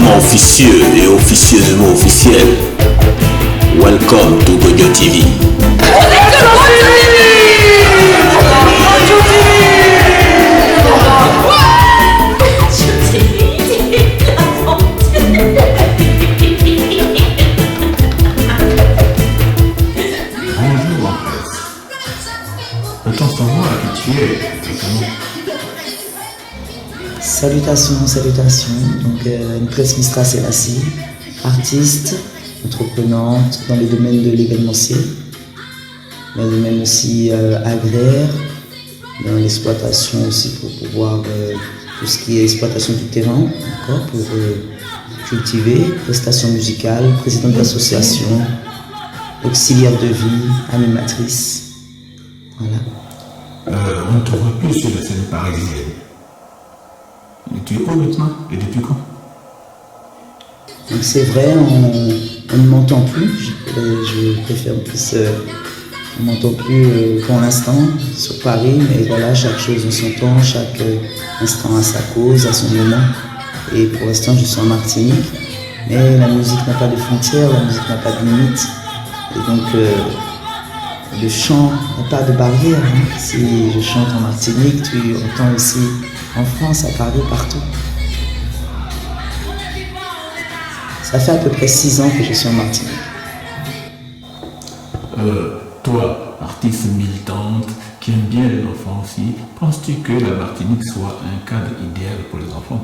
officiellement officieux et officieusement officiel. Welcome to Godio TV. Salutations, salutations. Donc, une presse Mistra Selassie, artiste, entreprenante dans le domaine de l'événementiel, dans le domaine aussi agraire, dans l'exploitation aussi pour pouvoir tout ce qui est exploitation du terrain, encore pour cultiver, prestations musicales, présidente d'association, auxiliaire de vie, animatrice. Voilà. On ne te voit plus sur la scène parisienne. Tu es où maintenant et depuis quand? Donc c'est vrai, on ne m'entend plus. Je préfère plus, on ne m'entend plus pour l'instant sur Paris, mais voilà, chaque chose en son temps, chaque instant a sa cause, a son moment. Et pour l'instant, je suis en Martinique, mais la musique n'a pas de frontières, la musique n'a pas de limites. Et donc, le chant n'a pas de barrière. Hein. Si je chante en Martinique, tu entends aussi en France, à Paris, partout. Ça fait à peu près 6 ans que je suis en Martinique. Toi, artiste militante, qui aime bien les enfants aussi, penses-tu que la Martinique soit un cadre idéal pour les enfants?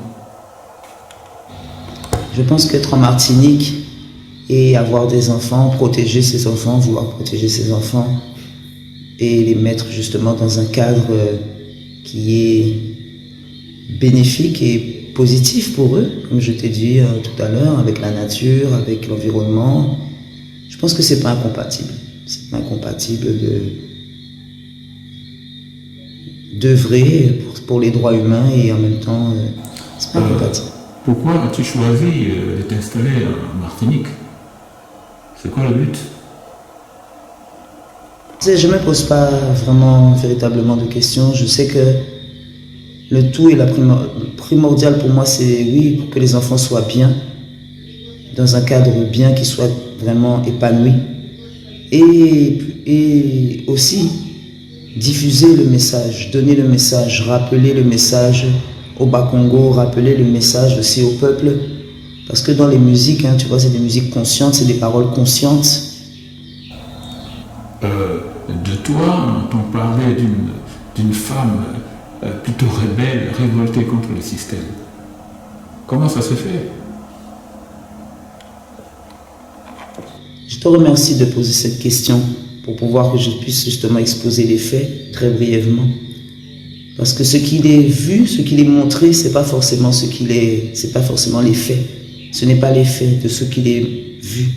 Je pense qu'être en Martinique et avoir des enfants, protéger ses enfants, vouloir protéger ses enfants et les mettre justement dans un cadre qui est bénéfique et positif pour eux, comme je t'ai dit tout à l'heure, avec la nature, avec l'environnement. Je pense que c'est pas incompatible. C'est pas incompatible d'œuvrer pour les droits humains et en même temps, c'est pas incompatible. Pourquoi as-tu choisi de t'installer en Martinique? C'est quoi le but? Je ne me pose pas vraiment véritablement de questions. Je sais que le tout et la primordial pour moi, c'est oui, pour que les enfants soient bien, dans un cadre bien, qu'ils soient vraiment épanouis. Et aussi diffuser le message, donner le message, rappeler le message au Bas-Congo, rappeler le message aussi au peuple. Parce que dans les musiques, hein, tu vois, c'est des musiques conscientes, c'est des paroles conscientes. De toi, on parlait d'une femme plutôt rebelle, révoltée contre le système. Comment ça se fait? Je te remercie de poser cette question pour pouvoir que je puisse justement exposer les faits très brièvement. Parce que ce qu'il est vu, ce qu'il est montré, c'est pas forcément c'est pas forcément les faits. Ce n'est pas les faits de ce qu'il est vu.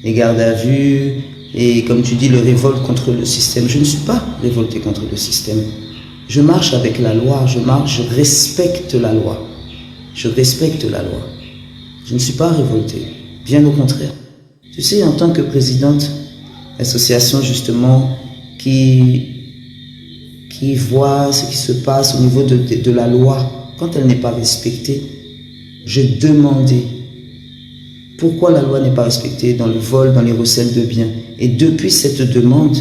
Les gardes à vue, et comme tu dis, le révolte contre le système. Je ne suis pas révolté contre le système. Je marche avec la loi, je respecte la loi. Je respecte la loi. Je ne suis pas révolté, bien au contraire. Tu sais, en tant que présidente, l'association justement qui voit ce qui se passe au niveau de la loi, quand elle n'est pas respectée, j'ai demandé pourquoi la loi n'est pas respectée dans le vol, dans les recels de biens. Et depuis cette demande,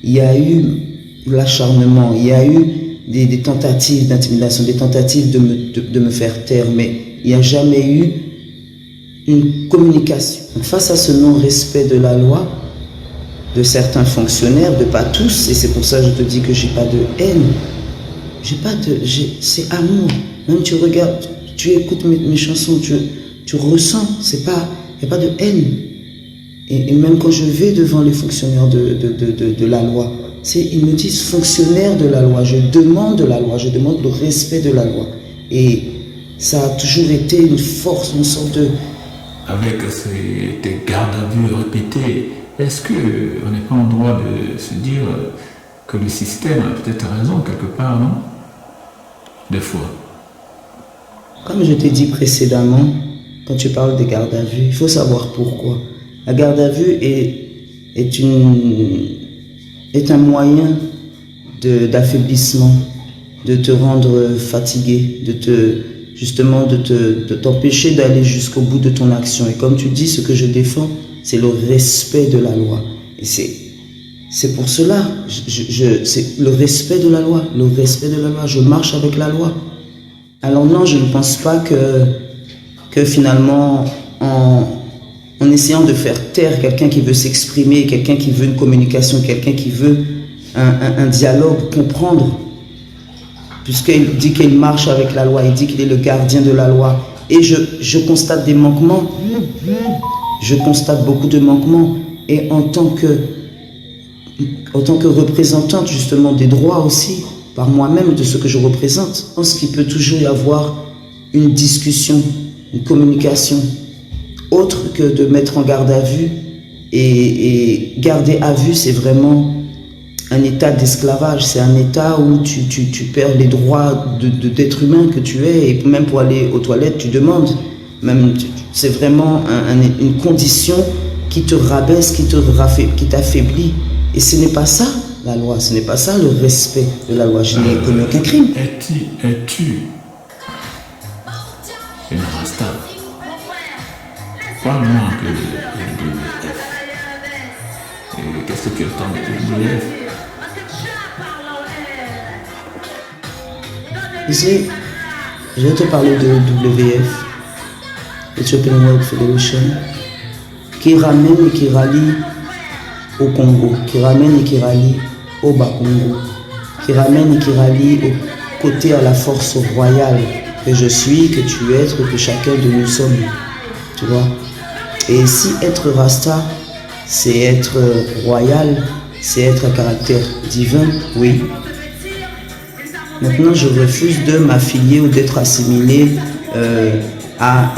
il y a eu l'acharnement, il y a eu des tentatives d'intimidation, des tentatives de me faire taire, mais il n'y a jamais eu une communication. Face à ce non-respect de la loi, de certains fonctionnaires, de pas tous, et c'est pour ça que je te dis que j'ai pas de haine, c'est amour. Même tu regardes, tu écoutes mes chansons, tu ressens, il n'y a pas de haine. Et même quand je vais devant les fonctionnaires de la loi, ils me disent fonctionnaires de la loi, je demande la loi, je demande le respect de la loi. Et ça a toujours été une force, une sorte de... Avec tes gardes à vue répétés, est-ce qu'on n'est pas en droit de se dire que le système a peut-être raison quelque part, non? Des fois. Comme je t'ai dit précédemment, quand tu parles des gardes à vue, il faut savoir pourquoi. La garde à vue est un moyen d'affaiblissement, de te rendre fatigué, justement de t'empêcher d'aller jusqu'au bout de ton action. Et comme tu dis, ce que je défends, c'est le respect de la loi. Et c'est pour cela, c'est le respect de la loi, le respect de la loi. Je marche avec la loi. Alors non, je ne pense pas que finalement, en essayant de faire taire quelqu'un qui veut s'exprimer, quelqu'un qui veut une communication, quelqu'un qui veut un dialogue, comprendre, puisqu'il dit qu'il marche avec la loi, il dit qu'il est le gardien de la loi. Et je constate des manquements, je constate beaucoup de manquements. Et en tant que représentante justement des droits aussi, par moi-même, de ce que je représente, je pense qu'il peut toujours y avoir une discussion, une communication, autre que de mettre en garde à vue. Et garder à vue, c'est vraiment un état d'esclavage, c'est un état où tu perds les droits d'être humain que tu es, et même pour aller aux toilettes, tu demandes. C'est vraiment une condition qui te rabaisse, qui t'affaiblit. Et ce n'est pas ça la loi, ce n'est pas ça le respect de la loi. Je n'ai commis aucun crime. Es-tu une rasta? Parle-moi un peu de WF. Qu'est-ce que tu entends de WF? Ici, je vais te parler de WF, Ethiopian World Federation, qui ramène et qui rallie au Congo, qui ramène et qui rallie au Bas-Congo, qui ramène et qui rallie au côté à la force royale que je suis, que tu es, que chacun de nous sommes, tu vois. Et si être Rasta, c'est être royal, c'est être à caractère divin, oui. Maintenant, je refuse de m'affilier ou d'être assimilé à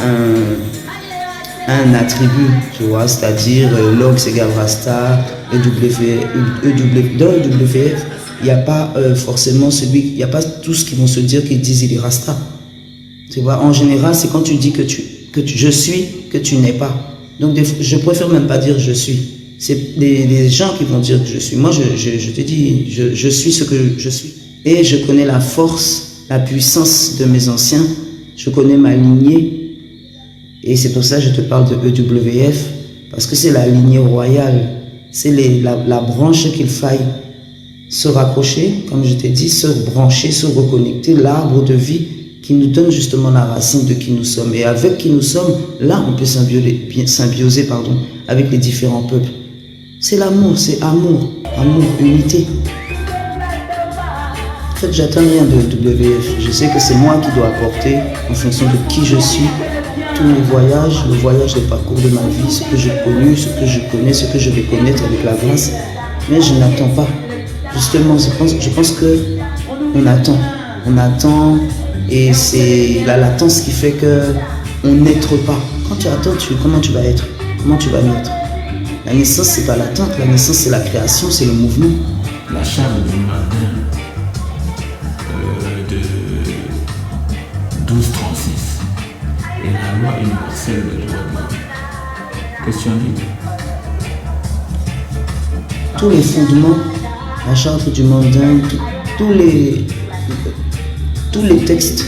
un attribut, tu vois, c'est-à-dire Log égale Rasta, dans le WF, il n'y a pas forcément il n'y a pas tous qui vont se dire qu'ils disent il est Rasta. Tu vois, en général, c'est quand tu dis que je suis, que tu n'es pas. Donc, je préfère même pas dire je suis. C'est des gens qui vont dire que je suis. Moi, je te dis, je suis ce que je suis. Et je connais la force, la puissance de mes anciens. Je connais ma lignée. Et c'est pour ça que je te parle de EWF. Parce que c'est la lignée royale. C'est la branche qu'il faille se raccrocher, comme je t'ai dit, se brancher, se reconnecter, l'arbre de vie qui nous donne justement la racine de qui nous sommes. Et avec qui nous sommes, là, on peut symbioser avec les différents peuples. C'est l'amour, c'est amour, unité. En fait, j'attends rien de WF. Je sais que c'est moi qui dois apporter, en fonction de qui je suis, tous mes voyages, le voyage, le parcours de ma vie, ce que j'ai connu, ce que je connais, ce que je vais connaître avec la grâce. Mais je n'attends pas. Justement, je pense qu'on attend. On attend, et c'est la latence qui fait qu'on n'être pas. Quand tu attends, comment tu vas être? Comment tu vas naître? La naissance, c'est pas l'attente. La naissance, c'est la création, c'est le mouvement. La charte du matin de 1236 et la loi universelle des droits de l'homme. Qu'est-ce que tu en dis? Tous les fondements, la charte du mandat, tous les textes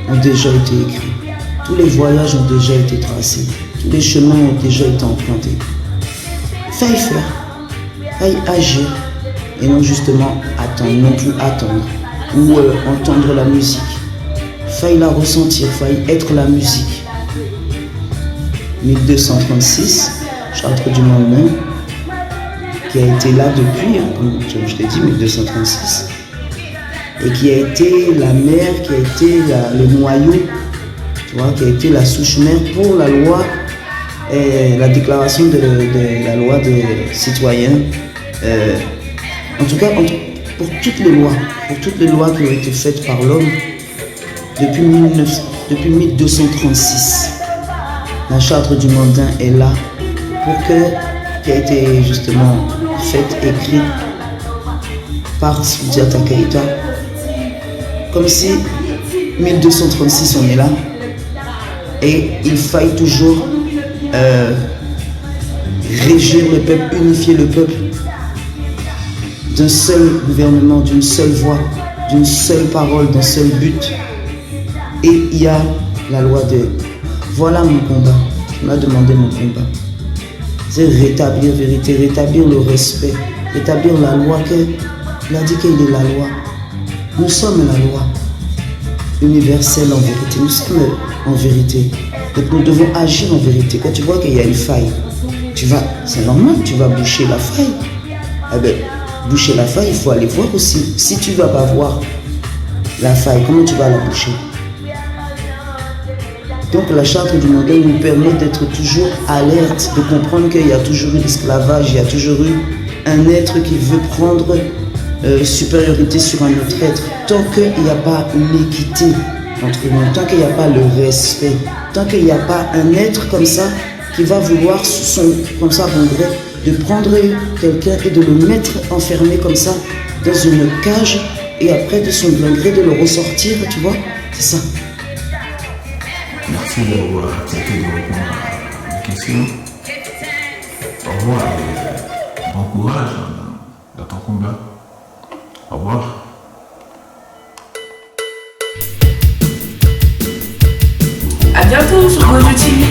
ont déjà été écrits. Tous les voyages ont déjà été tracés. Tous les chemins ont déjà été empruntés. Faille faire, faille agir, et non justement attendre, non plus attendre, ou entendre la musique. Faille la ressentir, faille être la musique. 1236, charte du monde qui a été là depuis, comme je t'ai dit, 1236, et qui a été la mère, qui a été le noyau, tu vois, qui a été la souche mère pour la loi, la déclaration de la loi des citoyens, en tout cas pour toutes les lois qui ont été faites par l'homme depuis 1236. La charte du mondain est là qui a été justement faite, écrite par Soundiata Keïta, comme si 1236 on est là, et il faille toujours régir le peuple, unifier le peuple d'un seul gouvernement, d'une seule voix, d'une seule parole, d'un seul but. Et il y a la loi de voilà mon combat. Tu m'as demandé mon combat. C'est rétablir vérité, rétablir le respect, rétablir la loi. Il a dit qu'il est la loi. Nous sommes la loi universelle en vérité. Nous sommes en vérité. Donc nous devons agir en vérité. Quand tu vois qu'il y a une faille, c'est normal, tu vas boucher la faille. Eh bien, boucher la faille, il faut aller voir aussi. Si tu ne vas pas voir la faille, comment tu vas la boucher? Donc la charte du modèle nous permet d'être toujours alerte, de comprendre qu'il y a toujours eu l'esclavage, il y a toujours eu un être qui veut prendre supériorité sur un autre être. Tant qu'il n'y a pas l'équité entre nous, tant qu'il n'y a pas le respect, tant qu'il n'y a pas un être comme ça qui va vouloir, comme ça, bon gré, de prendre quelqu'un et de le mettre enfermé comme ça dans une cage et après de son plein gré de le ressortir, tu vois, c'est ça. Merci d'avoir accepté de répondre à mes questions. Au revoir et bon courage dans ton combat. Au revoir. À bientôt sur Gojo TV.